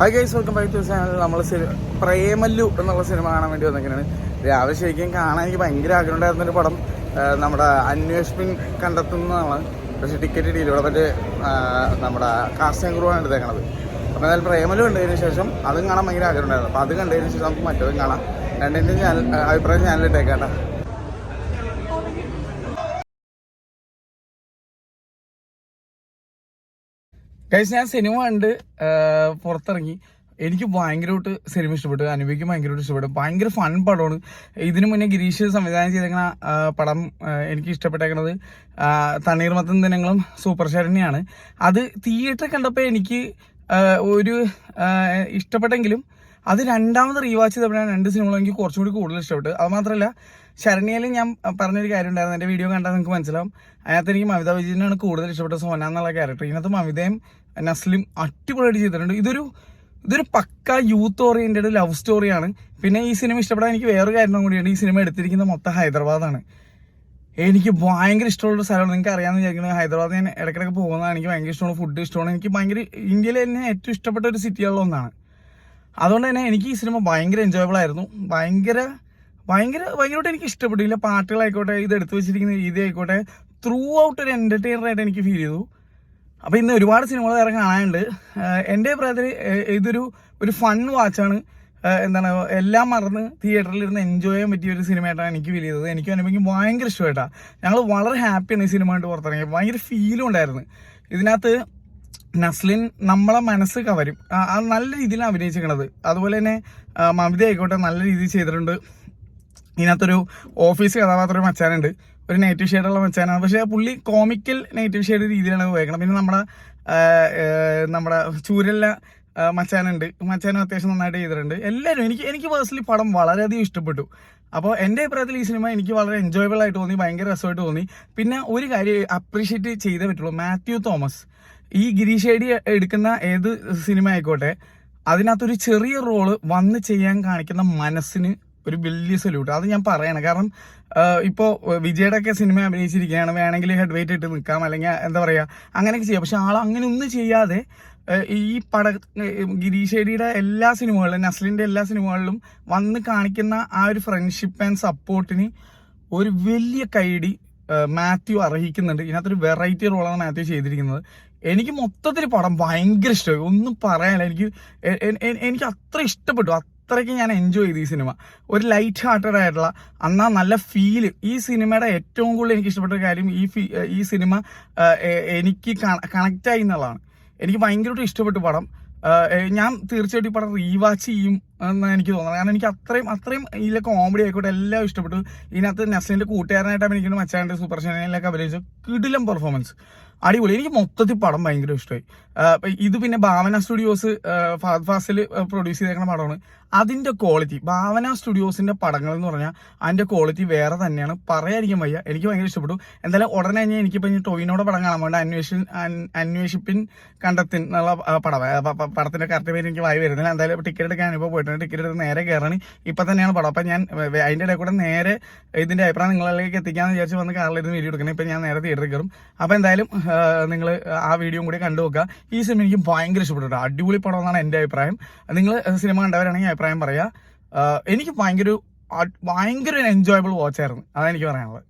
Hi guys, welcome back to channel. നമ്മൾ പ്രേമല്ലു എന്നുള്ള cinema കാണാൻ വേണ്ടി വന്നിരിക്കുകയാണ്. രാവിലെ ശരിക്കും കാണാൻ എനിക്ക് ഭയങ്കര ആഗ്രഹം ഉണ്ടായിരുന്നൊരു പടം നമ്മുടെ അന്വേഷണം കണ്ടെത്തുന്നതാണ്. പക്ഷേ ടിക്കറ്റ് കിട്ടിയില്ല. ഇവിടെ മറ്റേ നമ്മുടെ കാസ്റ്റിംഗ് ക്രൂ ആണ് എടുത്തേക്കണത്. അപ്പോൾ എന്തായാലും പ്രേമല്ലു കണ്ടതിന് ശേഷം അതും കാണാൻ ഭയങ്കര ആഗ്രഹം ഉണ്ടായിരുന്നു. അപ്പോൾ അത് കണ്ടതിന് ശേഷം നമുക്ക് മറ്റതും കാണാം. രണ്ടിൻ്റെ അഭിപ്രായം ചാനലിട്ടേക്കാട്ടോ. ഗൈസ്, ഞാൻ സിനിമ കണ്ട് പുറത്തിറങ്ങി. എനിക്ക് ഭയങ്കരമായിട്ട് സിനിമ ഇഷ്ടപ്പെട്ടു. അനുഭവിക്ക് ഭയങ്കരമായിട്ട് ഇഷ്ടപ്പെട്ടു. ഭയങ്കര ഫൺ പടമാണ്. ഇതിനു മുന്നേ ഗിരീഷ് സംവിധാനം ചെയ്തേക്കുന്ന പടം എനിക്ക് ഇഷ്ടപ്പെട്ടേക്കുന്നത് തണ്ണീർമത്തൻ ദിനങ്ങളും സൂപ്പർ ശരണ്യാണ്. അത് തിയേറ്ററിൽ കണ്ടപ്പോൾ എനിക്ക് ഒരു ഇഷ്ടപ്പെട്ടെങ്കിലും അത് രണ്ടാമത് റീവാച്ച് ചെയ്തപ്പോഴാണ് രണ്ട് സിനിമകളും എനിക്ക് കുറച്ചുകൂടി കൂടുതൽ ഇഷ്ടപ്പെട്ടു. അത് മാത്രമല്ല, ശരണ്യയിലും ഞാൻ പറഞ്ഞൊരു കാര്യം ഉണ്ടായിരുന്നു. എൻ്റെ വീഡിയോ കണ്ടാൽ നിങ്ങൾക്ക് മനസ്സിലാവും. അതിനകത്ത് എനിക്ക് മമിത വിജയനാണ് കൂടുതൽ ഇഷ്ടപ്പെട്ടത്, സോന എന്നുള്ള ക്യാരക്ടർ. ഇതിനകത്ത് മമിതയും നസ്ലിം അടിപൊളിയായിട്ട് ചെയ്തിട്ടുണ്ട്. ഇതൊരു പക്ക യൂത്ത് ഓറിയന്റഡ് ലവ് സ്റ്റോറിയാണ്. പിന്നെ ഈ സിനിമ ഇഷ്ടപ്പെടാൻ എനിക്ക് വേറൊരു കാര്യം കൂടിയുണ്ട്. ഈ സിനിമ എടുത്തിരിക്കുന്നത് മൊത്തം ഹൈദരാബാദാണ്. എനിക്ക് ഭയങ്കര ഇഷ്ടമുള്ള സ്ഥലമാണ്. നിങ്ങൾക്ക് അറിയാമെന്ന് വിചാരിക്കുന്നത്. ഹൈദരാബാദ് ഞാൻ ഇടയ്ക്കിടയ്ക്ക് പോകുന്നതാണ്. എനിക്ക് ഭയങ്കര ഇഷ്ടമാണ്. ഫുഡ് ഇഷ്ടമാണ്. എനിക്ക് ഭയങ്കര ഇന്ത്യയിലെ തന്നെ ഏറ്റവും ഇഷ്ടപ്പെട്ട ഒരു സിറ്റികളിൽ ഒന്നാണ്. അതുകൊണ്ട് തന്നെ എനിക്ക് ഈ സിനിമ ഭയങ്കര എൻജോയബിൾ ആയിരുന്നു. ഭയങ്കരമായിട്ട് എനിക്ക് ഇഷ്ടപ്പെട്ടില്ല. പാട്ടുകളായിക്കോട്ടെ, ഇത് എടുത്തു വെച്ചിരിക്കുന്ന രീതി ആയിക്കോട്ടെ, ത്രൂ ഔട്ട് ഒരു എൻ്റർടൈനറായിട്ട് എനിക്ക് ഫീൽ ചെയ്തു. അപ്പോൾ ഇന്ന് ഒരുപാട് സിനിമകൾ വേറെ കാണാനുണ്ട്. എൻ്റെ അഭിപ്രായത്തിൽ ഇതൊരു ഫൺ വാച്ചാണ്. എല്ലാം മറന്ന് തിയേറ്ററിലിരുന്ന് എൻജോയ് ചെയ്യാൻ പറ്റിയ ഒരു സിനിമയായിട്ടാണ് എനിക്ക് ഫീൽ ചെയ്തത്. എനിക്ക് അനുഭവിക്കും ഭയങ്കര ഇഷ്ടമായിട്ടാണ്. ഞങ്ങൾ വളരെ ഹാപ്പിയാണ് ഈ സിനിമ കണ്ട് പുറത്തിറങ്ങിയത്. ഭയങ്കര ഫീലും ഉണ്ടായിരുന്നു. ഇതിനകത്ത് നസ്ലിൻ നമ്മളെ മനസ്സ് കവരും. അത് നല്ല രീതിയിലാണ് അഭിനയിച്ചിരിക്കണത്. അതുപോലെ തന്നെ മമിത ആയിക്കോട്ടെ നല്ല രീതിയിൽ ചെയ്തിട്ടുണ്ട്. ഇതിനകത്തൊരു ഓഫീസ് കഥാപാത്രം മച്ചാനുണ്ട്. ഒരു നെഗറ്റീവ് ഷെയ്ഡുള്ള മച്ചാനാണ്. പക്ഷേ പുള്ളി കോമിക്കൽ നെഗറ്റീവ് ഷെയ്ഡ് രീതിയിലാണ് പോയേക്കണം. പിന്നെ നമ്മുടെ ചൂരല്ല മച്ചാനുണ്ട്. മച്ചാനും അത്യാവശ്യം നന്നായിട്ട് ചെയ്തിട്ടുണ്ട്. എല്ലാവരും എനിക്ക് പേഴ്സണലി പടം വളരെയധികം ഇഷ്ടപ്പെട്ടു. അപ്പോൾ എൻ്റെ അഭിപ്രായത്തിൽ ഈ സിനിമ എനിക്ക് വളരെ എൻജോയബിൾ ആയിട്ട് തോന്നി. ഭയങ്കര രസമായിട്ട് തോന്നി. പിന്നെ ഒരു കാര്യം അപ്രീഷിയേറ്റ് ചെയ്തേ പറ്റുള്ളൂ. മാത്യു തോമസ് ഈ ഗിരീഷ് ഐഡി എടുക്കുന്ന ഏത് സിനിമ ആയിക്കോട്ടെ, അതിനകത്തൊരു ചെറിയ റോള് വന്ന് ചെയ്യാൻ കാണിക്കുന്ന മനസ്സിന് ഒരു വലിയ സല്യൂട്ട്. അത് ഞാൻ പറയണം. കാരണം ഇപ്പോൾ വിജയുടെ ഒക്കെ സിനിമ അഭിനയിച്ചിരിക്കുകയാണ്. വേണമെങ്കിൽ ഹെഡ് വെയിറ്റ് ഇട്ട് നിൽക്കാം, അല്ലെങ്കിൽ എന്താ പറയുക, അങ്ങനെയൊക്കെ ചെയ്യാം. പക്ഷെ ആൾ അങ്ങനെ ഒന്നും ചെയ്യാതെ ഈ ഗിരീഷ് ഐഡിയുടെ എല്ലാ സിനിമകളിലും, നസ്ലിൻ്റെ എല്ലാ സിനിമകളിലും വന്ന് കാണിക്കുന്ന ആ ഒരു ഫ്രണ്ട്ഷിപ്പ് ആൻഡ് സപ്പോർട്ടിന് ഒരു വലിയ കൈയടി മാത്യു അർഹിക്കുന്നുണ്ട്. ഇതിനകത്തൊരു വെറൈറ്റി റോളാണ് മാത്യു ചെയ്തിരിക്കുന്നത്. എനിക്ക് മൊത്തത്തിൽ പടം ഭയങ്കര ഇഷ്ടമായി. ഒന്നും പറയാനില്ല. എനിക്ക് അത്ര ഇഷ്ടപ്പെട്ടു. അത്രയ്ക്ക് ഞാൻ എൻജോയ് ചെയ്തു ഈ സിനിമ. ഒരു ലൈറ്റ് ഹാർട്ടഡ് ആയിട്ടുള്ള എന്നാൽ നല്ല ഫീല്. ഈ സിനിമയുടെ ഏറ്റവും കൂടുതൽ എനിക്ക് ഇഷ്ടപ്പെട്ട കാര്യം ഈ സിനിമ എനിക്ക് കണക്റ്റായി എന്നുള്ളതാണ്. എനിക്ക് ഭയങ്കരമായിട്ട് ഇഷ്ടപ്പെട്ടു പടം. ഞാൻ തീർച്ചയായിട്ടും ഈ പടം റീവാച്ച് ചെയ്യും എന്ന് എനിക്ക് തോന്നുന്നത്. കാരണം എനിക്ക് അത്രയും ഇതിലെ കോമഡി ആയിക്കോട്ടെ എല്ലാം ഇഷ്ടപ്പെട്ടു. ഇതിനകത്ത് നസ്ലിൻ്റെ കൂട്ടുകാരനായിട്ട് അഭിനയിക്കുന്ന മച്ചാൻ്റെ സൂപ്പർ ചാനലിലൊക്കെ അഭിനയിച്ച കിടിലം പെർഫോമൻസ്, അടിപൊളി. എനിക്ക് മൊത്തത്തിൽ പടം ഭയങ്കര ഇഷ്ടമായി. ഇത് പിന്നെ ഭാവന സ്റ്റുഡിയോസ് ഫഹദ് ഫാസിൽ പ്രൊഡ്യൂസ് ചെയ്തേക്കുന്ന പടമാണ്. അതിൻ്റെ ക്വാളിറ്റി, ഭാവന സ്റ്റുഡിയോസിൻ്റെ പടങ്ങൾ എന്ന് പറഞ്ഞാൽ അതിൻ്റെ ക്വാളിറ്റി വേറെ തന്നെയാണ്. പറയാതിരിക്കാൻ വയ്യ. എനിക്ക് ഭയങ്കര ഇഷ്ടപ്പെട്ടു. എന്തായാലും ഉടനെ തന്നെ എനിക്കിപ്പോൾ ടൊവിനോടെ പടം കാണാൻ വേണ്ട അന്വേഷിപ്പിൻ കണ്ടെത്തിൻ എന്നുള്ള പടത്തിൻ്റെ കറക്റ്റ് പേര് എനിക്ക് വായി വരുന്നില്ല. എന്തായാലും ടിക്കറ്റ് എടുക്കാൻ ഇപ്പോൾ പോയിട്ടുണ്ട്. ടിക്കറ്റ് എടുത്ത് നേരെ കയറാണ്. ഇപ്പം തന്നെയാണ് പടം. അപ്പം ഞാൻ അതിൻ്റെ ഇടയിൽ കൂടെ നേരെ ഇതിൻ്റെ അഭിപ്രായം നിങ്ങളിലേക്ക് എത്തിക്കാമെന്ന് വിചാരിച്ച് വന്ന് കാറിലിരുന്ന് വീഡിയോ എടുക്കണം. ഇപ്പം ഞാൻ നേരെ തിയേറ്ററിൽ കയറും. അപ്പോൾ എന്തായാലും നിങ്ങൾ ആ വീഡിയോ കൂടി കണ്ടു നോക്കുക. ഈ സിനിമ എനിക്ക് ഭയങ്കര ഇഷ്ടപ്പെട്ടു. അടിപൊളി പടം എന്നാണ് എൻ്റെ അഭിപ്രായം. നിങ്ങൾ സിനിമ കണ്ടവരാണെങ്കിൽ അഭിപ്രായം പറയുക. എനിക്ക് ഭയങ്കര എൻജോയബിൾ വാച്ചായിരുന്നു. അതാണ് എനിക്ക് പറയാനുള്ളത്.